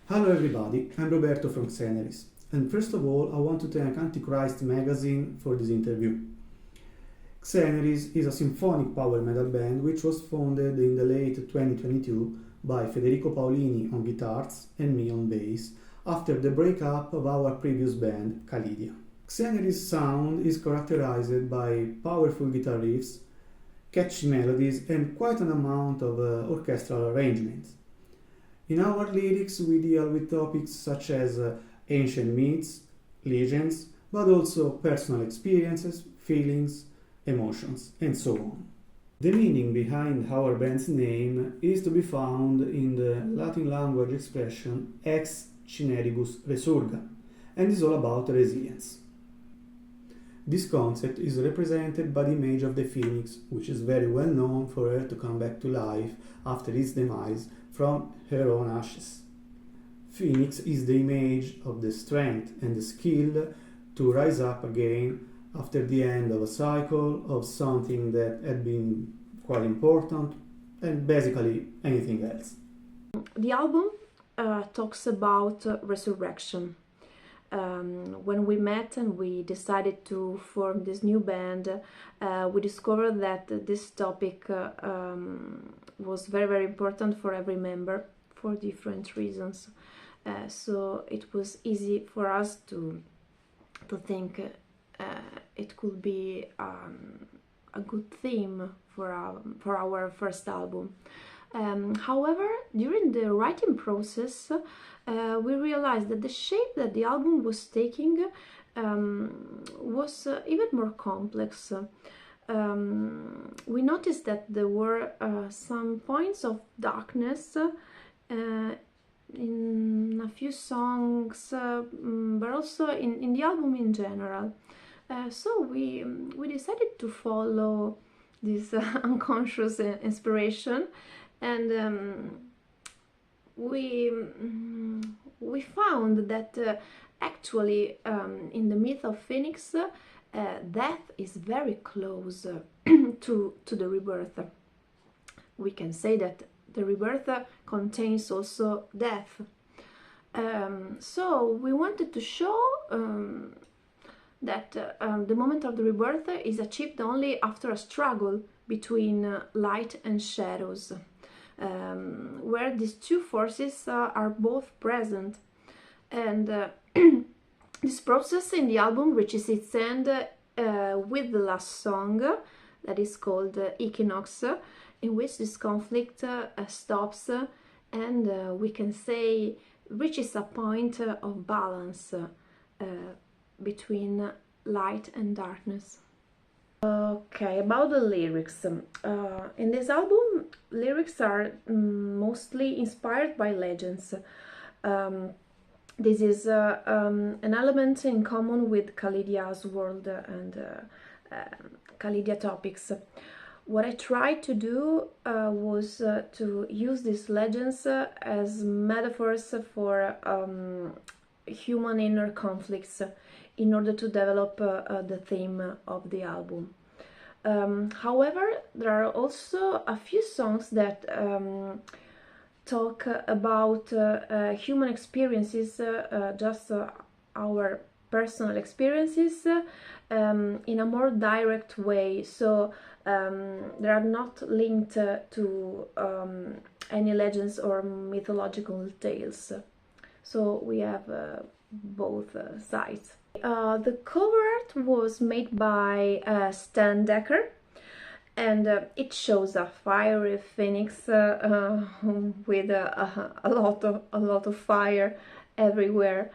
Hello everybody, I'm Roberto from Xeneris, and first of all I want to thank Antichrist magazine for this interview. Xeneris is a symphonic power metal band which was founded in the late 2022 by Federico Paolini on guitars and me on bass after the breakup of our previous band, Calidia. Xeneris' sound is characterized by powerful guitar riffs, catchy melodies and quite an amount of orchestral arrangements. In our lyrics, we deal with topics such as ancient myths, legends, but also personal experiences, feelings, emotions, and so on. The meaning behind our band's name is to be found in the Latin language expression ex cineribus resurga, and is all about resilience. This concept is represented by the image of the phoenix, which is very well known for her to come back to life after its demise from her own ashes. Phoenix is the image of the strength and the skill to rise up again after the end of a cycle of something that had been quite important and basically anything else. The album talks about resurrection. When we met and we decided to form this new band, we discovered that this topic was very important for every member for different reasons. So it was easy for us to think it could be a good theme for our first album. However, during the writing process, we realized that the shape that the album was taking was even more complex. We noticed that there were some points of darkness in a few songs, but also in the album in general. So we decided to follow this unconscious inspiration, and we found that actually in the myth of Phoenix, death is very close to the rebirth. We can say that the rebirth contains also death. So we wanted to show that the moment of the rebirth is achieved only after a struggle between light and shadows, where these two forces are both present. And this process in the album reaches its end with the last song, that is called Equinox, in which this conflict stops and we can say reaches a point of balance between light and darkness. Okay, about the lyrics. In this album, lyrics are mostly inspired by legends. This is an element in common with Calidia's world and Calidia topics. What I tried to do was to use these legends as metaphors for human inner conflicts in order to develop the theme of the album. However, there are also a few songs that talk about human experiences, just our personal experiences, in a more direct way. So they are not linked to any legends or mythological tales. So we have both sides. The cover art was made by Stan Decker, and it shows a fiery phoenix with a lot of fire everywhere.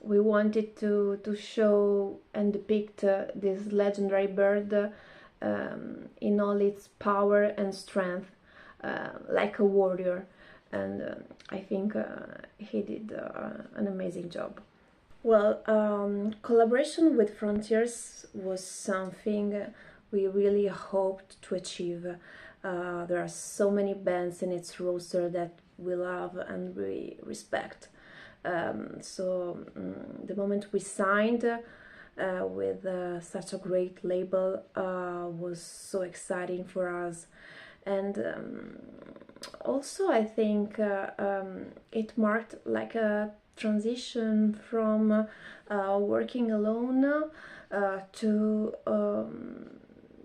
We wanted to show and depict this legendary bird in all its power and strength, like a warrior, and I think he did an amazing job. Well, collaboration with Frontiers was something we really hoped to achieve. There are so many bands in its roster that we love and we respect. So the moment we signed with such a great label was so exciting for us, and also I think it marked like a transition from working alone to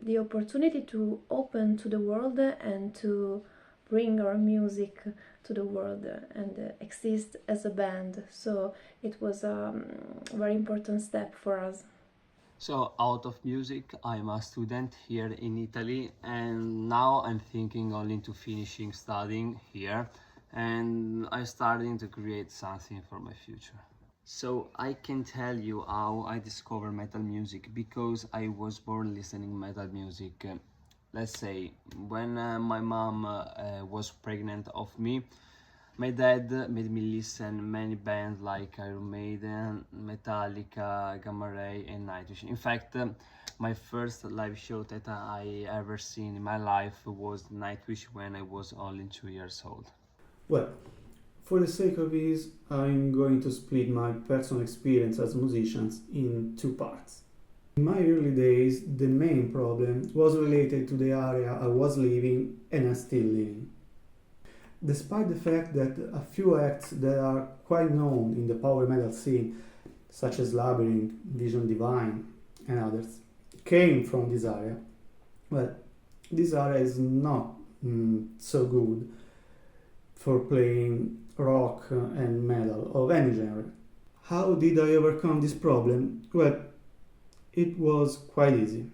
the opportunity to open to the world and to bring our music to the world and exist as a band. So it was a very important step for us. So out of music, I'm a student here in Italy, and now I'm thinking only to finishing studying here, and I'm starting to create something for my future. So I can tell you how I discovered metal music because I was born listening metal music. Let's say when my mom was pregnant of me, my dad made me listen many bands like Iron Maiden, Metallica, Gamma Ray, and Nightwish. In fact, my first live show that I ever seen in my life was Nightwish when I was only 2 years old. Well, for the sake of ease, I'm going to split my personal experience as musicians in two parts. In my early days, the main problem was related to the area I was living and I'm still living. Despite the fact that a few acts that are quite known in the power metal scene, such as Labyrinth, Vision Divine, and others, came from this area, well, this area is not so good for playing rock and metal of any genre. How did I overcome this problem? Well, it was quite easy.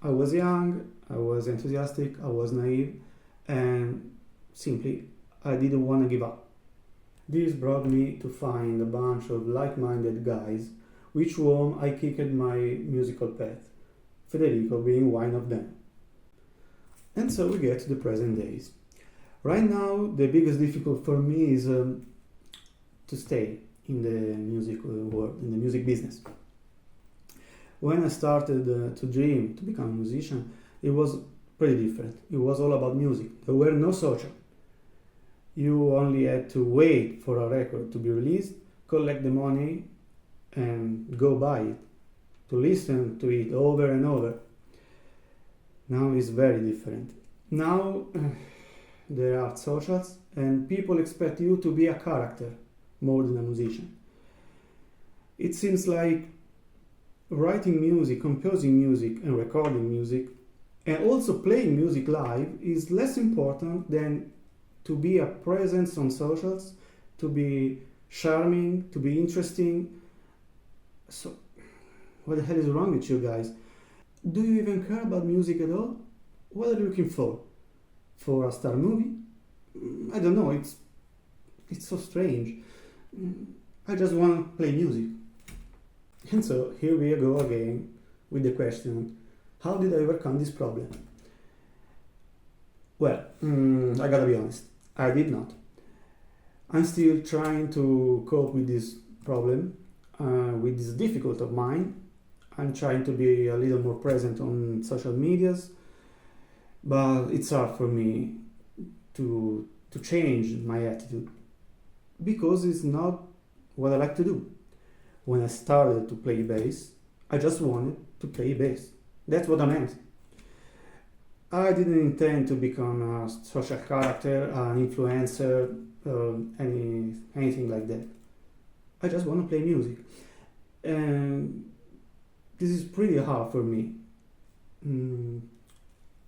I was young, I was enthusiastic, I was naive, and simply I didn't want to give up. This brought me to find a bunch of like-minded guys, which whom I kicked my musical path, Federico being one of them. And so we get to the present days. Right now, the biggest difficulty for me is to stay in the music world, in the music business. When I started to dream to become a musician, it was pretty different. It was all about music. There were no social. You only had to wait for a record to be released, collect the money, and go buy it, to listen to it over and over. Now it's very different. Now there are socials, and people expect you to be a character more than a musician. It seems like writing music, composing music, and recording music, and also playing music live is less important than to be a presence on socials, to be charming, to be interesting. So, what the hell is wrong with you guys? Do you even care about music at all? What are you looking for? For a star movie? I don't know, it's so strange. I just want to play music. And so here we go again with the question, how did I overcome this problem? Well, I gotta be honest, I did not. I'm still trying to cope with this problem, with this difficulty of mine. I'm trying to be a little more present on social medias, but it's hard for me to change my attitude because it's not what I like to do. When I started to play bass, I just wanted to play bass. That's what I meant. I didn't intend to become a social character, an influencer, anything like that. I just want to play music. And this is pretty hard for me.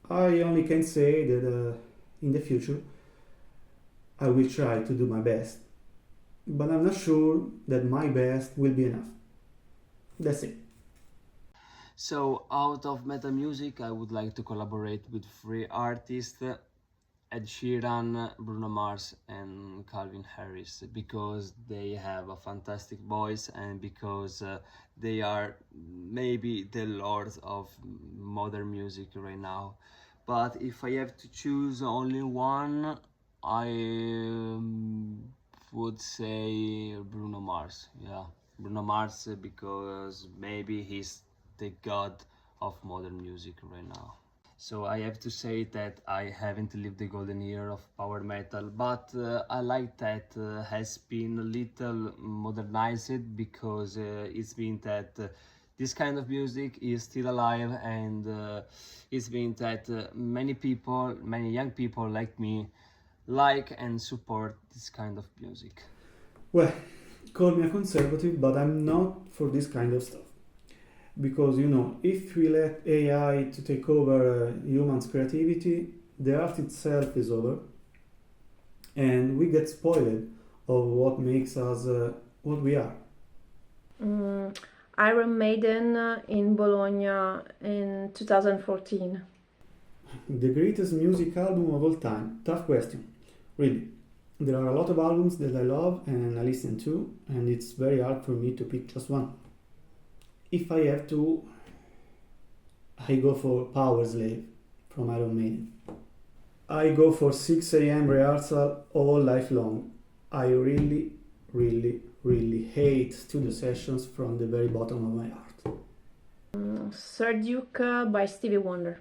I only can say that in the future I will try to do my best. But I'm not sure that my best will be enough. That's it. So out of metal music, I would like to collaborate with three artists, Ed Sheeran, Bruno Mars, and Calvin Harris, because they have a fantastic voice and because they are maybe the lords of modern music right now. But if I have to choose only one, I would say Bruno Mars. Yeah, Bruno Mars, because maybe he's the god of modern music right now. So I have to say that I haven't lived the golden era of power metal, but I like that has been a little modernized because it's been that this kind of music is still alive, and it's been that many people, many young people like me, like and support this kind of music. Well, call me a conservative, but I'm not for this kind of stuff. Because if we let AI to take over humans' creativity, the art itself is over, and we get spoiled of what makes us what we are. Iron Maiden in Bologna in 2014. The greatest music album of all time? Tough question. Really. There are a lot of albums that I love and I listen to, and it's very hard for me to pick just one. If I have to, I go for Power Slave from Iron Maiden. I go for 6 a.m. rehearsal all life long. I really, really, really hate studio sessions from the very bottom of my heart. Sir Duke by Stevie Wonder.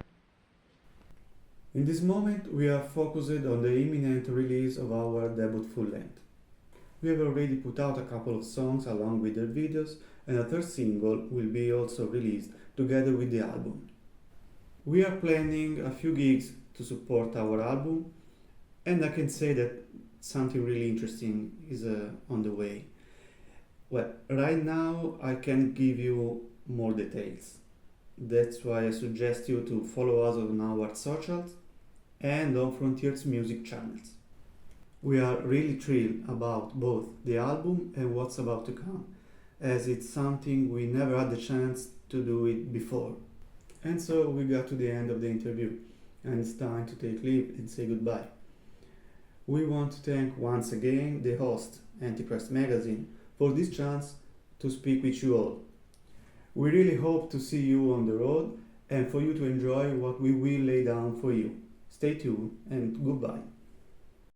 In this moment, we are focused on the imminent release of our debut full length. We have already put out a couple of songs along with their videos, and a third single will be also released together with the album. We are planning a few gigs to support our album, and I can say that something really interesting is on the way. Well, right now I can't give you more details. That's why I suggest you to follow us on our socials and on Frontiers Music channels. We are really thrilled about both the album and what's about to come, as it's something we never had the chance to do it before. And so we got to the end of the interview, and it's time to take leave and say goodbye. We want to thank once again the host, Antichrist Magazine, for this chance to speak with you all. We really hope to see you on the road and for you to enjoy what we will lay down for you. Stay tuned and goodbye.